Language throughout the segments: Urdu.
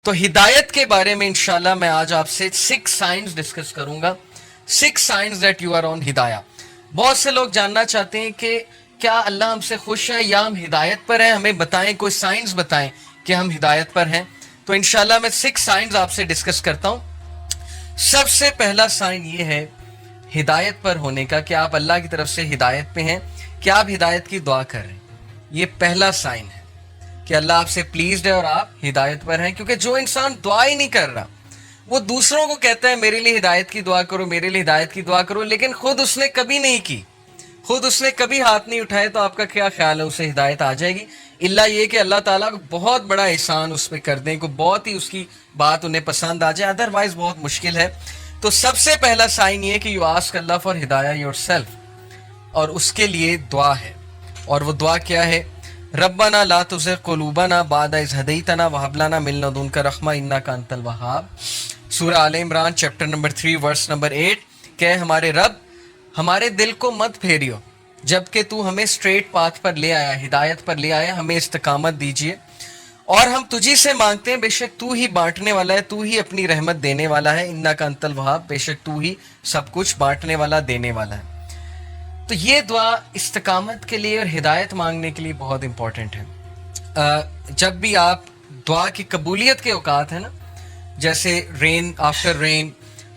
تو ہدایت کے بارے میں انشاءاللہ میں آج آپ سے 6 سائنز ڈسکس کروں گا. 6 signs that you are on ہدایہ. بہت سے لوگ جاننا چاہتے ہیں کہ کیا اللہ ہم سے خوش ہے یا ہم ہدایت پر ہیں, ہمیں بتائیں, کوئی سائنز بتائیں کہ ہم ہدایت پر ہیں. تو انشاءاللہ میں 6 سائنز آپ سے ڈسکس کرتا ہوں. سب سے پہلا سائن یہ ہے ہدایت پر ہونے کا کہ آپ اللہ کی طرف سے ہدایت پہ ہیں, کہ آپ ہدایت کی دعا کر رہے ہیں. یہ پہلا سائن ہے کہ اللہ آپ سے پلیزڈ ہے اور آپ ہدایت پر ہیں. کیونکہ جو انسان دعا ہی نہیں کر رہا, وہ دوسروں کو کہتا ہے میرے لیے ہدایت کی دعا کرو, میرے لیے ہدایت کی دعا کرو, لیکن خود اس نے کبھی نہیں کی, خود اس نے کبھی ہاتھ نہیں اٹھائے, تو آپ کا کیا خیال ہے اسے ہدایت آ جائے گی؟ اللہ یہ کہ اللہ تعالیٰ کو بہت بڑا احسان اس پہ کر دیں, کو بہت ہی اس کی بات انہیں پسند آ جائے, ادروائز بہت مشکل ہے. تو سب سے پہلا سائن یہ کہ یو آسک اللہ فار ہدایہ یور سیلف, اور اس کے لیے دعا ہے. اور وہ دعا کیا ہے؟ ربنا لا تزغ قلوبنا بعد اذ ہدیتنا وہب لنا من لدنک رحمہ انک انت الوہاب. سورہ Al Imran chapter number 3 verse number 8. کہ ہمارے رب ہمارے دل کو مت پھیریو جبکہ تو ہمیں اسٹریٹ پاتھ پر لے آیا, ہدایت پر لے آیا, ہمیں استقامت دیجیے. اور ہم تجھی سے مانگتے ہیں, بے شک تو ہی بانٹنے والا ہے, تو ہی اپنی رحمت دینے والا ہے. انک انت الوہاب, بے شک تو ہی سب کچھ بانٹنے والا, دینے والا ہے. تو یہ دعا استقامت کے لیے اور ہدایت مانگنے کے لیے بہت امپورٹنٹ ہے. جب بھی آپ دعا کی قبولیت کے اوقات ہیں نا, جیسے رین آفٹر رین,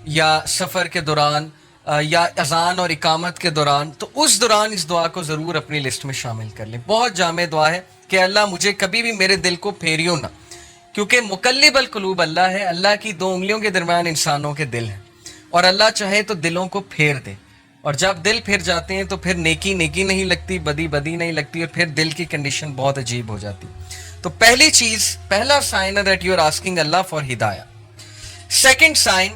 یا سفر کے دوران, یا اذان اور اقامت کے دوران, تو اس دوران اس دعا کو ضرور اپنی لسٹ میں شامل کر لیں. بہت جامع دعا ہے کہ اللہ مجھے کبھی بھی میرے دل کو پھیریو نہ, کیونکہ مقلب القلوب اللہ ہے. اللہ کی 2 انگلیوں کے درمیان انسانوں کے دل ہیں, اور اللہ چاہے تو دلوں کو پھیر دے. اور جب دل پھر جاتے ہیں تو پھر نیکی نیکی نہیں لگتی, بدی بدی نہیں لگتی, اور پھر دل کی کنڈیشن بہت عجیب ہو جاتی. تو پہلی چیز, پہلا سائن ہے that you are asking Allah for ہدایہ. Second sign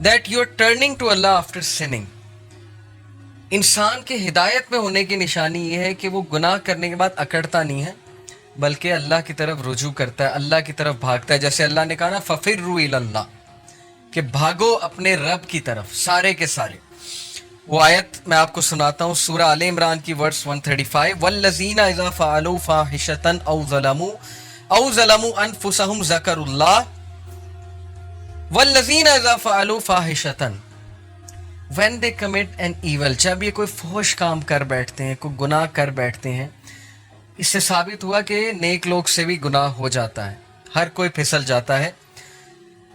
that you are turning to Allah after sinning. انسان کے ہدایت میں ہونے کی نشانی یہ ہے کہ وہ گناہ کرنے کے بعد اکڑتا نہیں ہے, بلکہ اللہ کی طرف رجوع کرتا ہے, اللہ کی طرف بھاگتا ہے. جیسے اللہ نے کہا نا فَفِرُّوا إِلَى اللَّهِ, کہ بھاگو اپنے رب کی طرف, سارے کے سارے. وہ آیت میں آپ کو سناتا ہوں, سورہ آل عمران کی ورس 135. وَالَّذِينَ إِذَا فَعَلُوا فَاحِشَةً أَوْ ظَلَمُوا أَنفُسَهُمْ ذَكَرُوا اللَّهَ. وَالَّذِينَ إِذَا فَعَلُوا فَاحِشَةً, when they commit an evil, جب یہ کوئی فحش کام کر بیٹھتے ہیں, کوئی گناہ کر بیٹھتے ہیں. اس سے ثابت ہوا کہ نیک لوگ سے بھی گناہ ہو جاتا ہے, ہر کوئی پھسل جاتا ہے.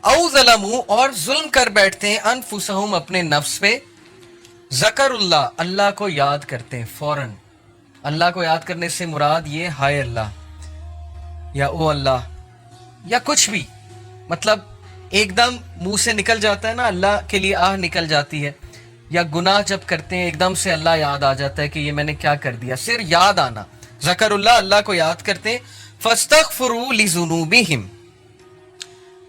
او ظلموا, اور ظلم کر بیٹھتے ہیں, انفسہم, اپنے نفس پہ, ذکر اللہ, اللہ کو یاد کرتے ہیں فوراً. اللہ کو یاد کرنے سے مراد یہ ہائے اللہ, یا او اللہ, یا کچھ بھی, مطلب ایک دم منہ سے نکل جاتا ہے نا, اللہ کے لیے آہ نکل جاتی ہے. یا گناہ جب کرتے ہیں ایک دم سے اللہ یاد آ جاتا ہے کہ یہ میں نے کیا کر دیا, صرف یاد آنا, ذکر اللہ, اللہ کو یاد کرتے ہیں. فاستغفروا لذنوبہم,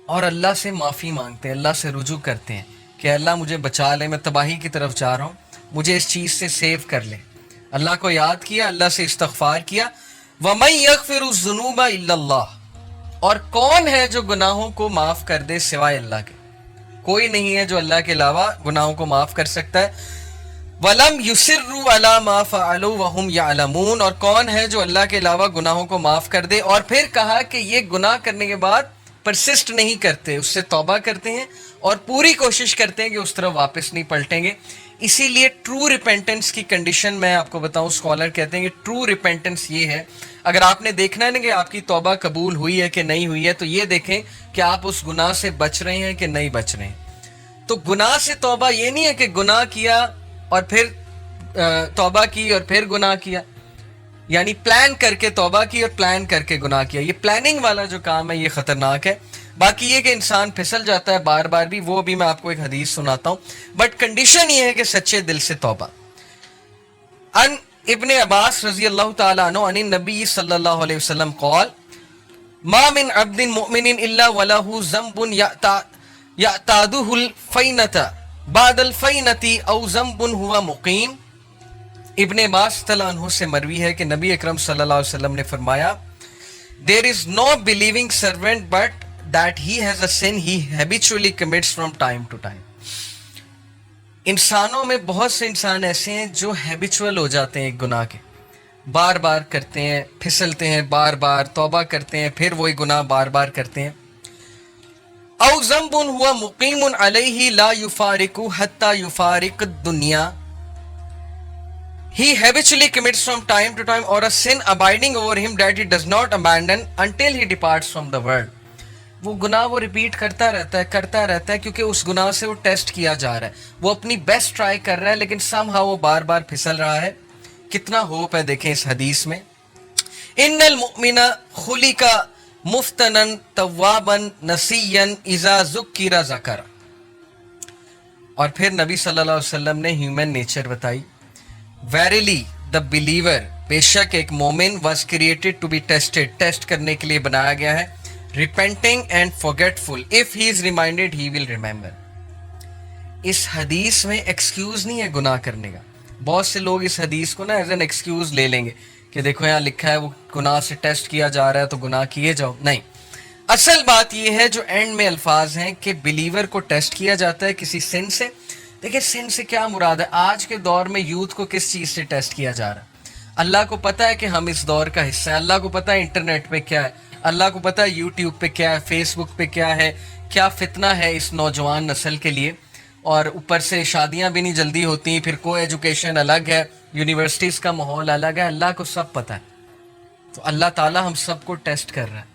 اور اللہ سے معافی مانگتے ہیں, اللہ سے رجوع کرتے ہیں کہ اللہ مجھے بچا لے, میں تباہی کی طرف جا رہا ہوں, مجھے اس چیز سے سیو کر لے. اللہ کو یاد کیا, اللہ سے استغفار کیا. وَمَن يَغْفِرُ الذُّنُوبَ إِلَّا اللَّهُ, اور کون ہے جو گناہوں کو معاف کر دے سوائے اللہ کے؟ کوئی نہیں ہے جو اللہ کے علاوہ گناہوں کو معاف کر سکتا ہے. وَلَمْ يُصِرُّوا عَلَى مَا فَعَلُوا وَهُمْ يَعْلَمُونَ, اور کون ہے جو اللہ کے علاوہ گناہوں کو معاف کر دے, اور پھر کہا کہ یہ گناہ کرنے کے بعد پرسسٹ نہیں کرتے, اس سے توبہ کرتے ہیں اور پوری کوشش کرتے ہیں کہ اس طرف واپس نہیں پلٹیں گے. اسی لیے ٹرو ریپینٹنس کی کنڈیشن میں آپ کو بتاؤں, اسکالر کہتے ہیں کہ ٹرو ریپینٹنس یہ ہے, اگر آپ نے دیکھنا ہے نا کہ آپ کی توبہ قبول ہوئی ہے کہ نہیں ہوئی ہے, تو یہ دیکھیں کہ آپ اس گناہ سے بچ رہے ہیں کہ نہیں بچ رہے ہیں. تو گناہ سے توبہ یہ نہیں ہے کہ گناہ کیا اور پھر توبہ کی اور پھر گناہ کیا, یعنی پلان کر کے توبہ کی اور پلان کر کے گناہ کیا. یہ پلاننگ والا جو کام ہے یہ خطرناک ہے. باقی یہ کہ انسان پھسل جاتا ہے بار بار بھی, وہ بھی میں آپ کو ایک حدیث سناتا ہوں, بٹ کنڈیشن یہ ہے کہ سچے دل سے توبہ. ان ابن عباس رضی اللہ تعالیٰ عنہ عن النبی صلی اللہ علیہ وسلم قال ما من عبد مؤمن الا وله ذنب يعتاده الفینة بعد الفینة او ذنب هو مقیم. ابن عباس رضی اللہ عنہ سے مروی ہے کہ نبی اکرم صلی اللہ علیہ وسلم نے فرمایا there is no believing servant but that he has a sin he habitually commits from time to time. انسانوں میں بہت سے انسان ایسے ہیں جو ہیبیچول ہو جاتے ہیں ایک گناہ کے, بار بار کرتے ہیں، پھسلتے ہیں، بار بار توبہ کرتے ہیں، پھر وہی گناہ بار بار کرتے ہیں. او ذنب ہوا مقیم علیہ لا یفارق حتی یفارق الدنیا. He habitually commits from time to time, or a sin abiding over him that he does not abandon until he departs from the world. وہ گناہ وہ ریپیٹ کرتا رہتا ہے کیونکہ اس گناہ سے وہ ٹیسٹ کیا جا رہا ہے. وہ اپنی بیسٹ ٹرائی کر رہا ہے لیکن سم ہاؤ وہ بار بار پھسل رہا ہے. کتنا ہوپ ہے دیکھیں اس حدیث میں. ان المؤمن خلق مفتنا توابا نسیا اذا ذکر ذکر. اور پھر نبی صلی اللہ علیہ وسلم نے ہیومن نیچر بتائی. ویریلی دا بلیور، بے شک ایک مومن was created to be tested, test کرنے کے لیے بنایا گیا ہے. Repenting and forgetful, if he is reminded he will remember. اس حدیث میں ایکسکیوز نہیں ہے گناہ کرنے کا. بہت سے لوگ اس حدیث کو نا ایز این ایکسکیوز لے لیں گے کہ دیکھو یہاں لکھا ہے وہ گناہ سے ٹیسٹ کیا جا رہا ہے تو گناہ کیے جاؤ. نہیں، اصل بات یہ ہے جو اینڈ میں الفاظ ہیں کہ بلیور کو ٹیسٹ کیا جاتا ہے کسی سن سے. دیکھیں سن سے کیا مراد ہے؟ آج کے دور میں یوتھ کو کس چیز سے ٹیسٹ کیا جا رہا ہے؟ اللہ کو پتہ ہے کہ ہم اس دور کا حصہ ہیں، اللہ کو پتہ ہے انٹرنیٹ پہ کیا ہے، اللہ کو پتہ ہے یوٹیوب پہ کیا ہے، فیس بک پہ کیا ہے، کیا فتنہ ہے اس نوجوان نسل کے لیے. اور اوپر سے شادیاں بھی نہیں جلدی ہوتی، پھر کو ایجوکیشن الگ ہے، یونیورسٹیز کا ماحول الگ ہے. اللہ کو سب پتہ ہے. تو اللہ تعالیٰ ہم سب کو ٹیسٹ کر رہا ہے.